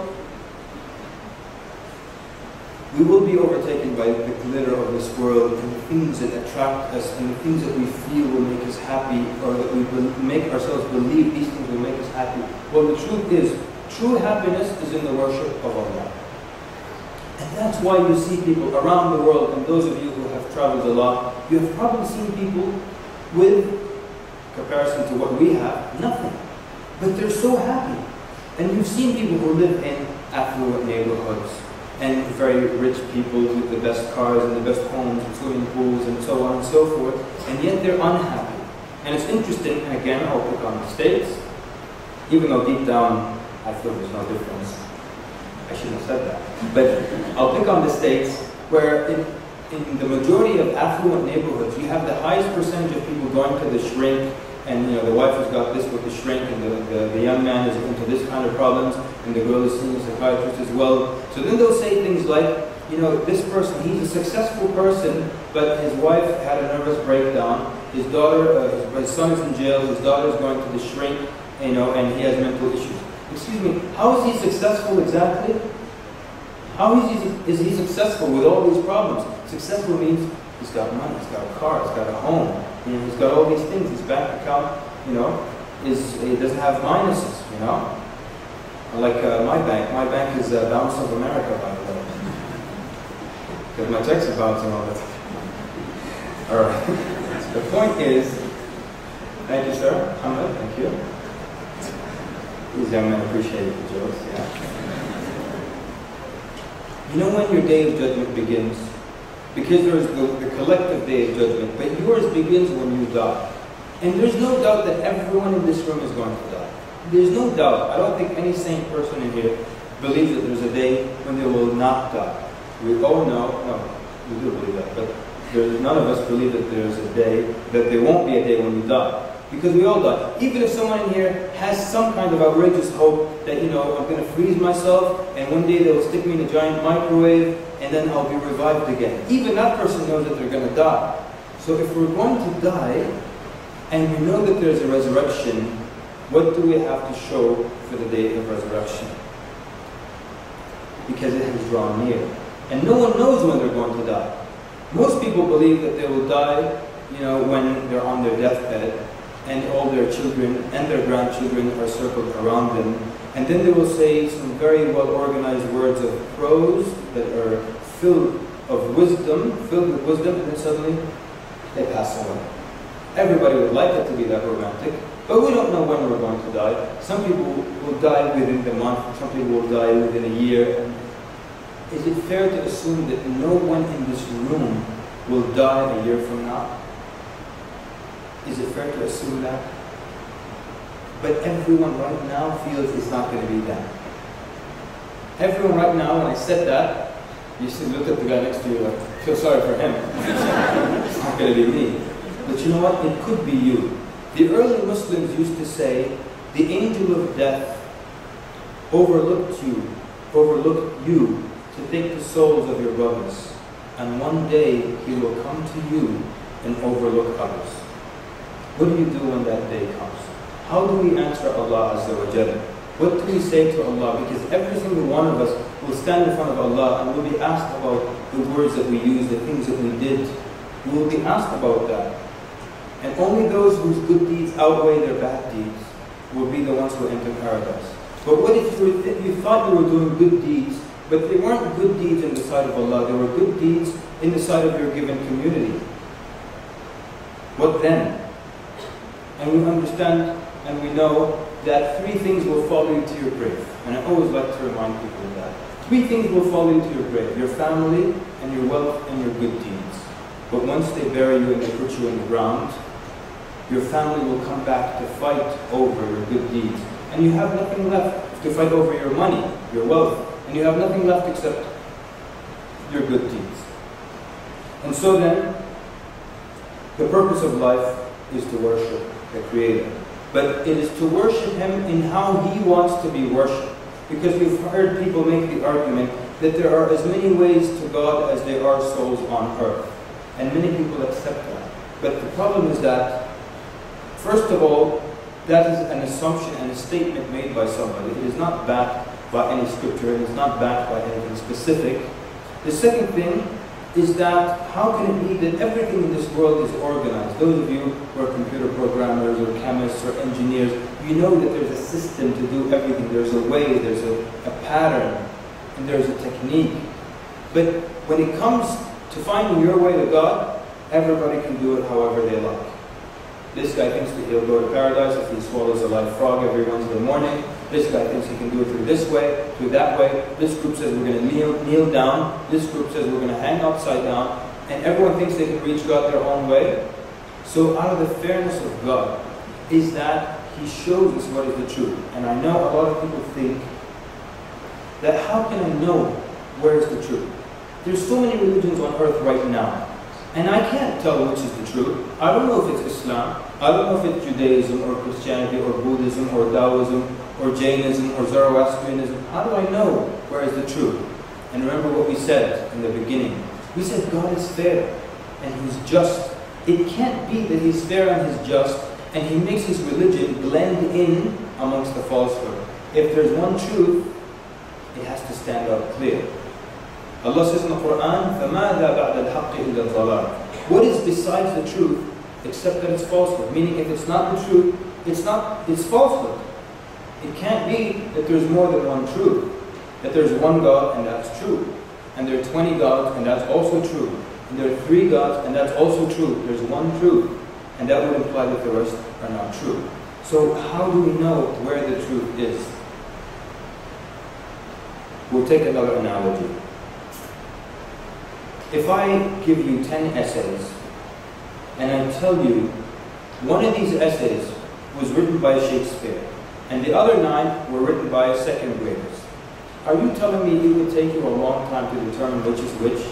we will be overtaken by the glitter of this world and the things that attract us and the things that we feel will make us happy, or that we make ourselves believe these things will make us happy. Well, the truth is, true happiness is in the worship of Allah. And that's why you see people around the world, and those of you who have traveled a lot, you have probably seen people with, comparison to what we have, nothing. But they're so happy. And you've seen people who live in affluent neighborhoods, and very rich people with the best cars and the best homes and swimming pools and so on and so forth, and yet they're unhappy. And it's interesting, and again, I'll pick on the States, even though deep down I feel there's no difference. I shouldn't have said that. But I'll pick on the States, where in the majority of affluent neighborhoods, you have the highest percentage of people going to the shrink, and you know, the wife has got this with the shrink, and the young man is into this kind of problems, and the girl is seeing a psychiatrist as well. So then they'll say things like, you know, this person, he's a successful person, but his wife had a nervous breakdown, his daughter, his son is in jail, his daughter is going to the shrink, you know, and he has mental issues. Excuse me, how is he successful exactly? How is he successful with all these problems? Successful means he's got money, he's got a car, he's got a home, you know, he's got all these things. His bank account, you know, he doesn't have minuses, you know. Like my bank is Bounce of America, by the way. Because my checks are bouncing all the time. All right. So the point is, thank you, sir. Ahmed, thank you. These young men appreciate the jokes, yeah. You know when your day of judgment begins? Because there's the collective day of judgment, but yours begins when you die. And there's no doubt that everyone in this room is going to die. There's no doubt. I don't think any sane person in here believes that there's a day when they will not die. We all know, no, we do believe that, but none of us believe that there's a day, that there won't be a day when we die. Because we all die. Even if someone in here has some kind of outrageous hope that, you know, I'm going to freeze myself and one day they'll stick me in a giant microwave and then I'll be revived again. Even that person knows that they're going to die. So if we're going to die and we know that there's a resurrection, What do we have to show for the day of resurrection? Because it has drawn near. And no one knows when they're going to die. Most people believe that they will die, when they're on their deathbed, and all their children and their grandchildren are circled around them. And then they will say some very well organized words of prose that are filled with wisdom, and then suddenly they pass away. Everybody would like it to be that romantic, but we don't know when we're going to die. Some people will die within the month, some people will die within a year. Is it fair to assume that no one in this room will die a year from now? Is it fair to assume that? But everyone right now feels it's not going to be that. Everyone right now, when I said that, you should look at the guy next to you like, feel sorry for him. It's not going to be me. But you know what? It could be you. The early Muslims used to say, the angel of death overlooked you to take the souls of your brothers. And one day he will come to you and overlook others. What do you do when that day comes? How do we answer Allah Azza wa Jalla? What do we say to Allah? Because every single one of us will stand in front of Allah and will be asked about the words that we use, the things that we did. We will be asked about that. And only those whose good deeds outweigh their bad deeds will be the ones who enter paradise. But what if you thought you were doing good deeds, but they weren't good deeds in the sight of Allah, they were good deeds in the sight of your given community? What then? And we understand and we know that three things will follow you to your grave. And I always like to remind people of that. Three things will follow you to your grave: your family, and your wealth, and your good deeds. But once they bury you and they put you in the ground, your family will come back to fight over your good deeds. And you have nothing left to fight over your money, your wealth, and you have nothing left except your good deeds. And so then, the purpose of life is to worship the Creator. But it is to worship Him in how He wants to be worshipped. Because we've heard people make the argument that there are as many ways to God as there are souls on earth. And many people accept that. But the problem is that, first of all, that is an assumption and a statement made by somebody. It is not backed by any scripture. It is not backed by anything specific. The second thing is that how can it be that everything in this world is organized? Those of you who are computer programmers or chemists or engineers, you know that there's a system to do everything. There's a way, there's a pattern, and there's a technique. But when it comes to finding your way to God, everybody can do it however they like. This guy thinks that he'll go to paradise if he swallows a live frog every Wednesday morning. This guy thinks he can do it through this way, through that way. This group says we're going to kneel down. This group says we're going to hang upside down. And everyone thinks they can reach God their own way. So out of the fairness of God is that He shows us what is the truth. And I know a lot of people think that how can I know where is the truth? There's so many religions on earth right now. And I can't tell which is the truth. I don't know if it's Islam. I don't know if it's Judaism or Christianity or Buddhism or Taoism or Jainism or Zoroastrianism. How do I know where is the truth? And remember what we said in the beginning. We said God is fair and He's just. It can't be that He's fair and He's just and He makes His religion blend in amongst the falsehood. If there's one truth, it has to stand out clear. Allah says in the Quran, فَمَاذَا بَعْدَ الْحَقِّ إِلَّا الضَّلَالِ. What is besides the truth except that it's falsehood? Meaning if it's not the truth, it's falsehood. It can't be that there's more than one truth. That there's one God and that's true. And there are 20 gods and that's also true. And there are 3 gods and that's also true. There's one truth. And that would imply that the rest are not true. So how do we know where the truth is? We'll take another analogy. If I give you 10 essays, and I tell you, one of these essays was written by Shakespeare, and the other 9 were written by second graders, are you telling me it would take you a long time to determine which is which?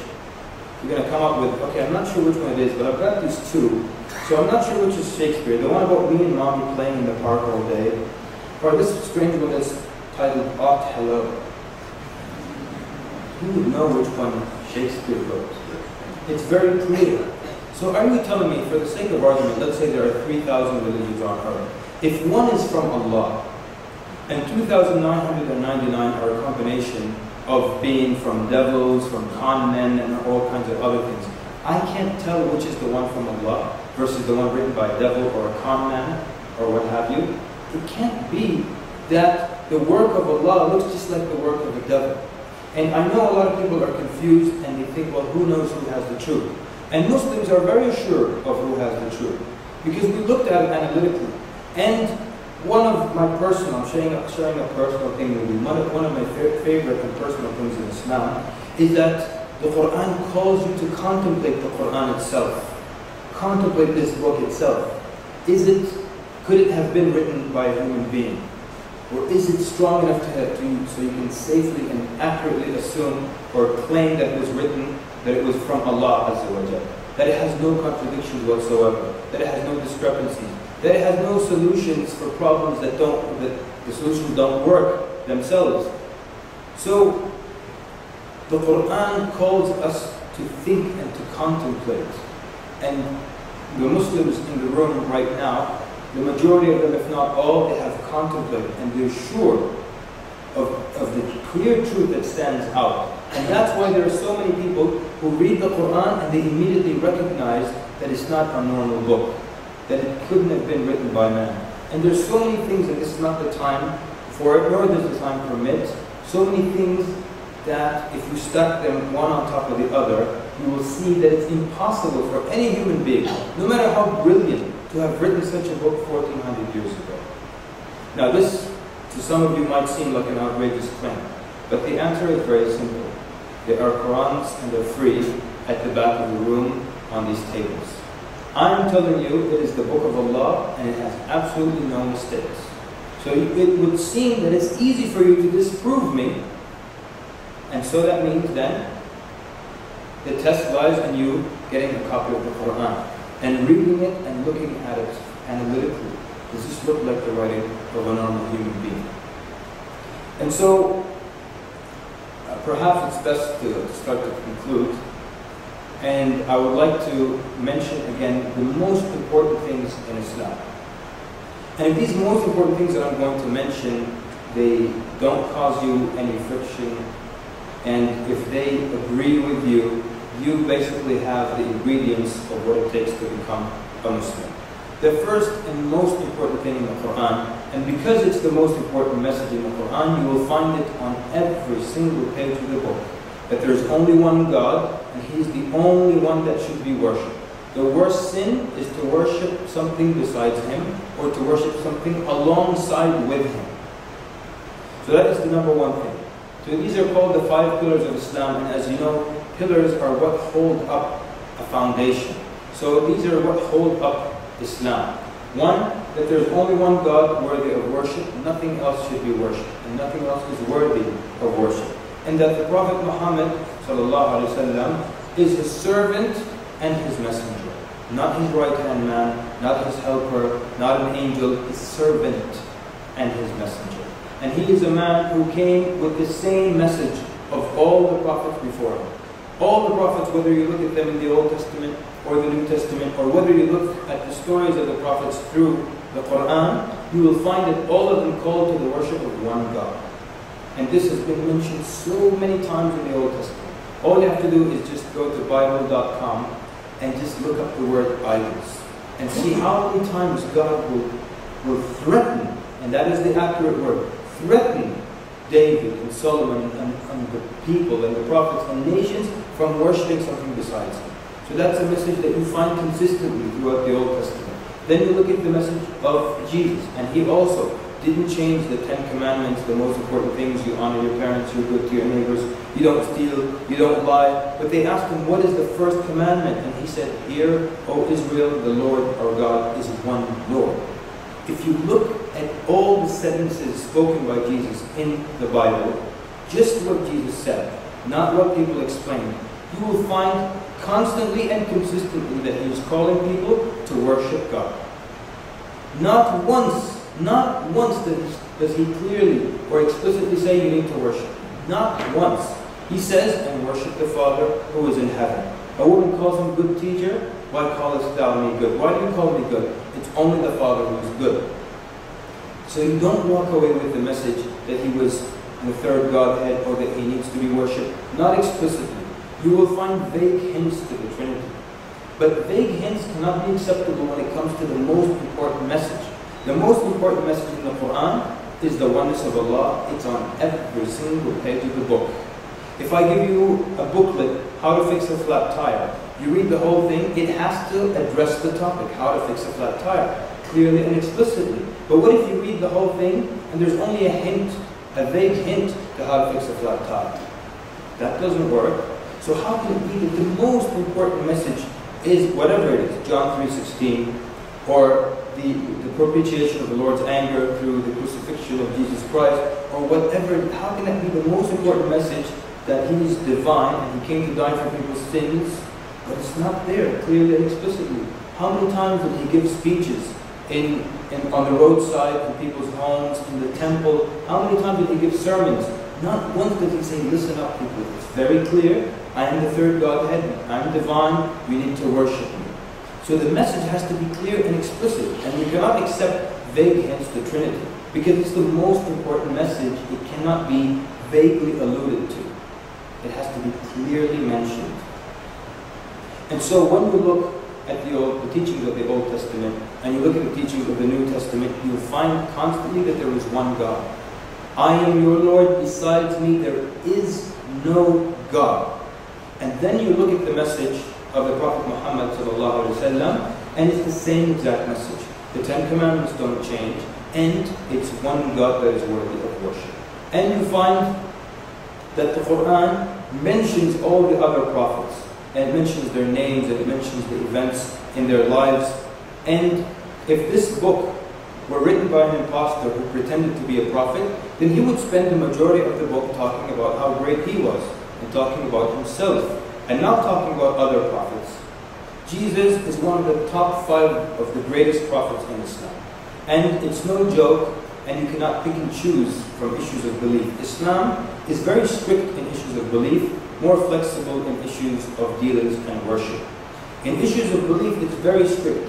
You're going to come up with, okay, I'm not sure which one it is, but I've got these 2, so I'm not sure which is Shakespeare. The one about me and Mommy playing in the park all day, or this strange one that's titled Aught Hello. Who would know which one Shakespeare wrote? It's very clear. So are you telling me, for the sake of argument, let's say there are 3,000 religions on earth, If one is from Allah, and 2,999 are a combination of being from devils, from con men, and all kinds of other things, I can't tell which is the one from Allah versus the one written by a devil or a con man or what have you. It can't be that the work of Allah looks just like the work of a devil. And I know a lot of people are confused and they think, well, who knows who has the truth? And Muslims are very sure of who has the truth, because we looked at it analytically. And one of my personal, I'm sharing a personal thing with you, one of my favorite and personal things in Islam is that the Quran calls you to contemplate the Quran itself. Contemplate this book itself. Could it have been written by a human being? Or is it strong enough so you can safely and accurately assume or claim that it was written, that it was from Allah Azza wa Jalla, that it has no contradictions whatsoever, that it has no discrepancies, that it has no solutions for problems that the solutions don't work themselves. So the Quran calls us to think and to contemplate. And the Muslims in the room right now, the majority of them, if not all, they have contemplated and they're sure of the clear truth that stands out. And that's why there are so many people who read the Quran and they immediately recognize that it's not a normal book, that it couldn't have been written by man. And there's so many things, and this is not the time for it, nor does the time permit, so many things that if you stack them one on top of the other, you will see that it's impossible for any human being, no matter how brilliant, to have written such a book 1400 years ago. Now this, to some of you, might seem like an outrageous claim, but the answer is very simple. There are Qurans and they're free at the back of the room on these tables. I'm telling you, it is the book of Allah and it has absolutely no mistakes. So it would seem that it's easy for you to disprove me, and so that means then the test lies in you getting a copy of the Quran and reading it and looking at it analytically. Does this look like the writing of a normal human being? And so perhaps it's best to start to conclude. And I would like to mention again the most important things in Islam. And if these most important things that I'm going to mention, they don't cause you any friction, and if they agree with you, you basically have the ingredients of what it takes to become a Muslim. The first and most important thing in the Quran, and because it's the most important message in the Quran, you will find it on every single page of the book, that there is only one God, and He is the only one that should be worshipped. The worst sin is to worship something besides Him, or to worship something alongside with Him. So that is the number one thing. So these are called the 5 pillars of Islam, and as you know, pillars are what hold up a foundation. So these are what hold up Islam. One, that there's only one God worthy of worship, nothing else should be worshipped, and nothing else is worthy of worship. And that the Prophet Muhammad ﷺ is His servant and His messenger. Not His right-hand man, not His helper, not an angel, His servant and His messenger. And He is a man who came with the same message of all the prophets before Him. All the prophets, whether you look at them in the Old Testament or the New Testament, or whether you look at the stories of the prophets through the Quran, you will find that all of them called to the worship of one God. And this has been mentioned so many times in the Old Testament. All you have to do is just go to Bible.com and just look up the word idols and see how many times God will threaten, and that is the accurate word, threaten David and Solomon and the people and the prophets and nations from worshipping something besides Him. So that's a message that you find consistently throughout the Old Testament. Then you look at the message of Jesus, and He also didn't change the 10 commandments, the most important things: you honor your parents, you're good to your neighbors, you don't steal, you don't lie. But they asked Him, what is the first commandment? And He said, "Hear, O Israel, the Lord our God is one Lord." If you look at all the sentences spoken by Jesus in the Bible, just what Jesus said, not what people explained, you will find constantly and consistently that He is calling people to worship God. Not once does He clearly or explicitly say you need to worship. Not once. He says, "And worship the Father who is in heaven." A woman calls Him good teacher. Why callest thou me good? Why do you call me good? It's only the Father who is good. So you don't walk away with the message that he was the third Godhead or that he needs to be worshipped. Not explicitly. You will find vague hints to the Trinity. But vague hints cannot be acceptable when it comes to the most important message. The most important message in the Quran is the oneness of Allah. It's on every single page of the book. If I give you a booklet, how to fix a flat tire, you read the whole thing, it has to address the topic, how to fix a flat tire, clearly and explicitly. But what if you read the whole thing and there's only a hint, a vague hint to how to fix a flat tire? That doesn't work. So how can it be that the most important message is whatever it is, John 3:16, or the propitiation of the Lord's anger through the crucifixion of Jesus Christ, or whatever? How can that be the most important message, that he is divine and he came to die for people's sins, but it's not there clearly and explicitly? How many times did he give speeches on the roadside, in people's homes, in the temple? How many times did he give sermons? Not once did he say, listen up people, it's very clear, I am the third Godhead, I am divine, you need to worship me. So the message has to be clear and explicit, and we cannot accept vague hints to Trinity, because it's the most important message. It cannot be vaguely alluded to. It has to be clearly mentioned. And so when you look at the teachings of the Old Testament, and you look at the teachings of the New Testament, you'll find constantly that there is one God. I am your Lord, besides me there is no God. And then you look at the message of the Prophet Muhammad ﷺ, and it's the same exact message. The Ten Commandments don't change, and it's one God that is worthy of worship. And you find that the Quran mentions all the other prophets, and it mentions their names, and it mentions the events in their lives. And if this book were written by an impostor who pretended to be a prophet, then he would spend the majority of the book talking about how great he was, and talking about himself, and not talking about other prophets. Jesus is one of the top 5 of the greatest prophets in Islam. And it's no joke, and you cannot pick and choose from issues of belief. Islam is very strict in issues of belief, more flexible in issues of dealings and worship. In issues of belief, it's very strict.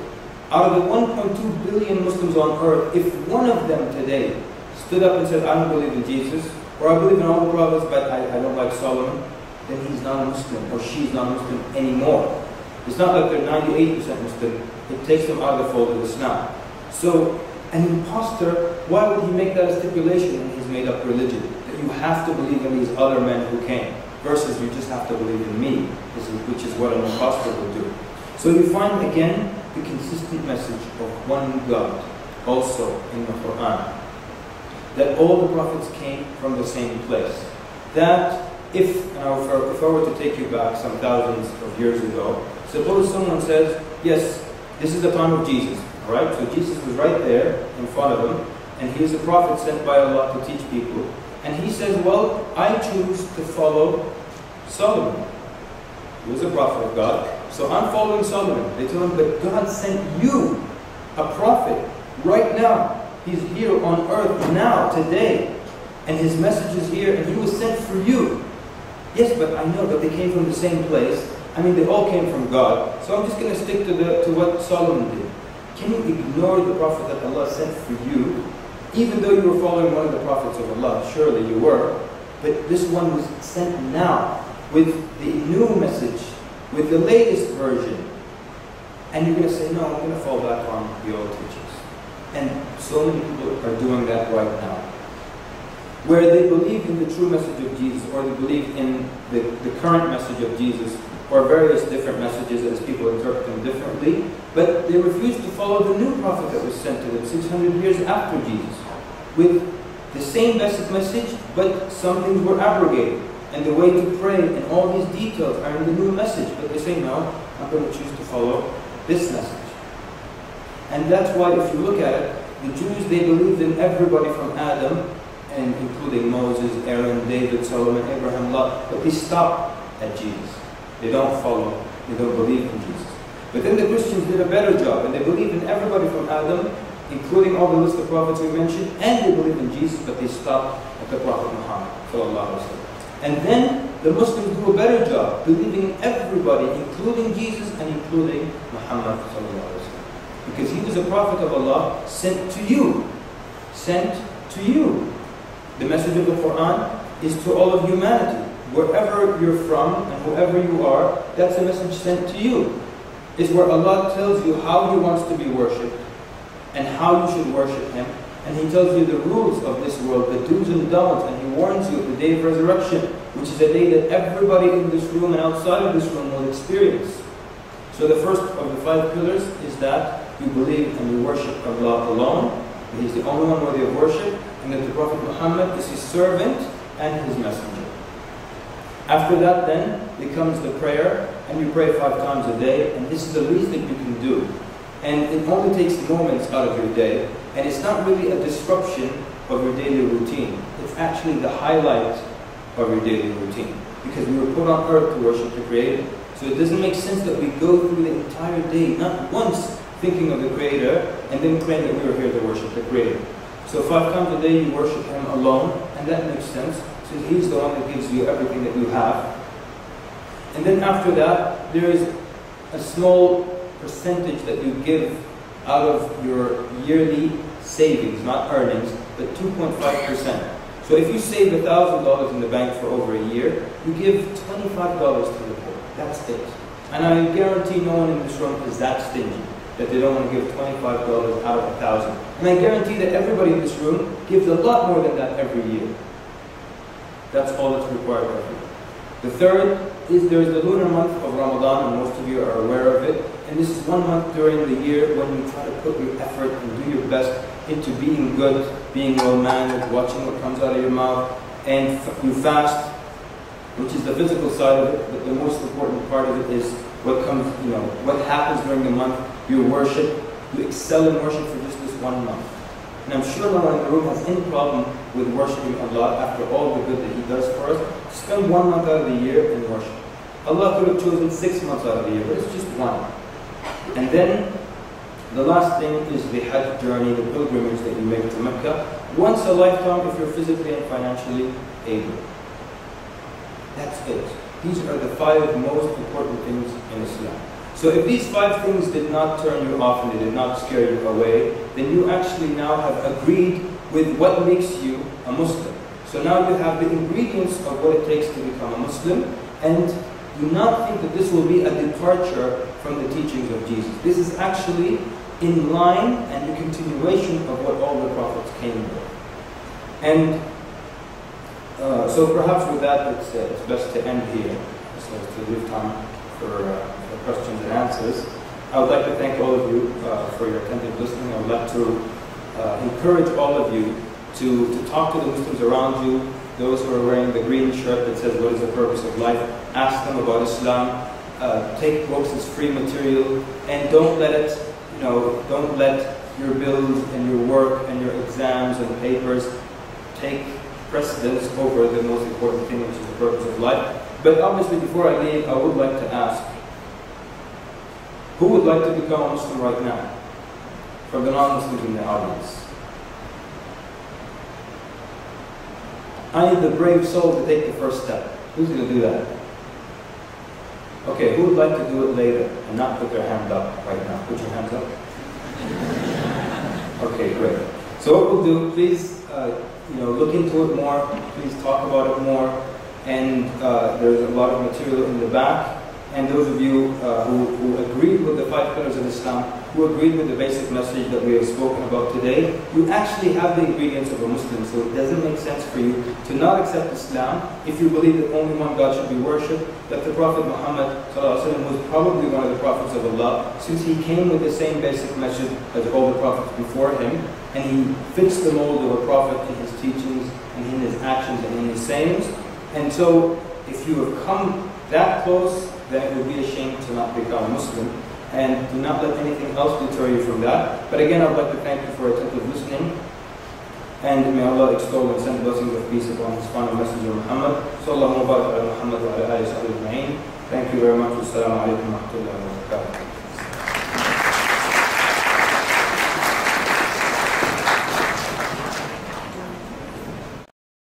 Out of the 1.2 billion Muslims on earth, if one of them today stood up and said, I don't believe in Jesus, or I believe in all the prophets, but I don't like Solomon, then he's not a Muslim, or she's not a Muslim anymore. It's not like they're 98% Muslim. It takes them out of the fold of Islam. So, an impostor, why would he make that a stipulation in his made-up religion? That you have to believe in these other men who came, versus you just have to believe in me, which is what an impostor would do. So you find again the consistent message of one God, also in the Quran. That all the prophets came from the same place. That if I were to take you back some thousands of years ago, suppose someone says, yes, this is the time of Jesus, all right? So Jesus was right there in front of him, and he is a prophet sent by Allah to teach people. And he says, well, I choose to follow Solomon. He was a prophet of God, so I'm following Solomon. They tell him, but God sent you, a prophet, right now. He's here on earth now, today. And his message is here, and he was sent for you. Yes, but I know that they came from the same place. I mean, they all came from God. So I'm just going to stick to what Solomon did. Can you ignore the prophet that Allah sent for you? Even though you were following one of the prophets of Allah, surely you were. But this one was sent now, with the new message, with the latest version. And you're going to say, no, I'm going to fall back on the old teachings. And so many people are doing that right now. Where they believe in the true message of Jesus, or they believe in the current message of Jesus, or various different messages as people interpret them differently, but they refuse to follow the new prophet that was sent to them 600 years after Jesus, with the same basic message, but some things were abrogated, and the way to pray and all these details are in the new message, but they say, no, I'm going to choose to follow this message. And that's why if you look at it, the Jews, they believed in everybody from Adam, and including Moses, Aaron, David, Solomon, Abraham, Lot, but they stop at Jesus. They don't follow, they don't believe in Jesus. But then the Christians did a better job, and they believe in everybody from Adam, including all the list of prophets we mentioned, and they believe in Jesus, but they stop at the Prophet Muhammad sallallahu alaihi wasallam. And then the Muslims do a better job, believing in everybody, including Jesus and including Muhammad sallallahu alaihi wasallam. Because he was a prophet of Allah sent to you. sent to you. The message of the Quran is to all of humanity. Wherever you're from and whoever you are, that's a message sent to you. It's where Allah tells you how He wants to be worshipped and how you should worship Him. And He tells you the rules of this world, the do's and don'ts, and He warns you of the day of resurrection, which is a day that everybody in this room and outside of this room will experience. So the first of the 5 pillars is that you believe and you worship Allah alone. He's the only one worthy of worship, and that the Prophet Muhammad is His servant and His messenger. After that then becomes the prayer, and you pray 5 times a day, and this is the least that you can do. And it only takes moments out of your day, and it's not really a disruption of your daily routine. It's actually the highlight of your daily routine, because we were put on earth to worship the Creator. So it doesn't make sense that we go through the entire day not once thinking of the Creator and then claim that we were here to worship the Creator. So 5 times a day you worship Him alone, and that makes sense. So He's the one that gives you everything that you have. And then after that, there is a small percentage that you give out of your yearly savings, not earnings, but 2.5%. So if you save $1,000 in the bank for over a year, you give $25 to the poor. That's it. And I guarantee no one in this room is that stingy, that they don't want to give $25 out of $1,000. And I guarantee that everybody in this room gives a lot more than that every year. That's all that's required of you. The third is there is the lunar month of Ramadan, and most of you are aware of it. And this is 1 month during the year when you try to put your effort and do your best into being good, being well-mannered, watching what comes out of your mouth, and you fast, which is the physical side of it, but the most important part of it is what comes, what happens during the month. You worship, you excel in worship for just this 1 month. And I'm sure no one in the room has any problem with worshiping Allah after all the good that He does for us. Spend 1 month out of the year in worship. Allah could have chosen 6 months out of the year, but it's just 1. And then the last thing is the Hajj journey, the pilgrimage that you make to Mecca, once a lifetime if you're physically and financially able. That's it. These are the 5 most important things in Islam. So if these 5 things did not turn you off and they did not scare you away, then you actually now have agreed with what makes you a Muslim. So now you have the ingredients of what it takes to become a Muslim, and do not think that this will be a departure from the teachings of Jesus. This is actually in line and the continuation of what all the prophets came with. And so perhaps with that, it's best to end here, so as to leave time for questions and answers. I would like to thank all of you for your attentive listening. I would like to encourage all of you to talk to the Muslims around you, those who are wearing the green shirt that says, "What is the purpose of life?" Ask them about Islam. Take books as free material, and don't let it, don't let your bills and your work and your exams and papers take precedence over the most important thing, which is the purpose of life. But obviously, before I leave, I would like to ask, who would like to become a Muslim right now? From the non-Muslims in the audience. I need the brave soul to take the first step. Who's going to do that? Okay, who would like to do it later and not put their hand up right now? Put your hands up. Okay, great. So what we'll do, please, look into it more. Please talk about it more. And there's a lot of material in the back. And those of you who agreed with the 5 pillars of Islam, who agreed with the basic message that we have spoken about today, you actually have the ingredients of a Muslim. So it doesn't make sense for you to not accept Islam if you believe that only one God should be worshipped, that the Prophet Muhammad was probably one of the prophets of Allah, since he came with the same basic message as all the prophets before him, and he fits the mold of a prophet in his teachings and in his actions and in his sayings. And so if you have come that close, then it would be a shame to not become a Muslim. And do not let anything else deter you from that. But again, I would like to thank you for attentive listening. And may Allah extol and send blessings of peace upon His final messenger Muhammad. Sallallahu wa barak ala Muhammad wa ala alihi wa sahbihi ajma'in. Thank you very much. Wassalamu alaikum wa rahmatullahi wa barakatuh.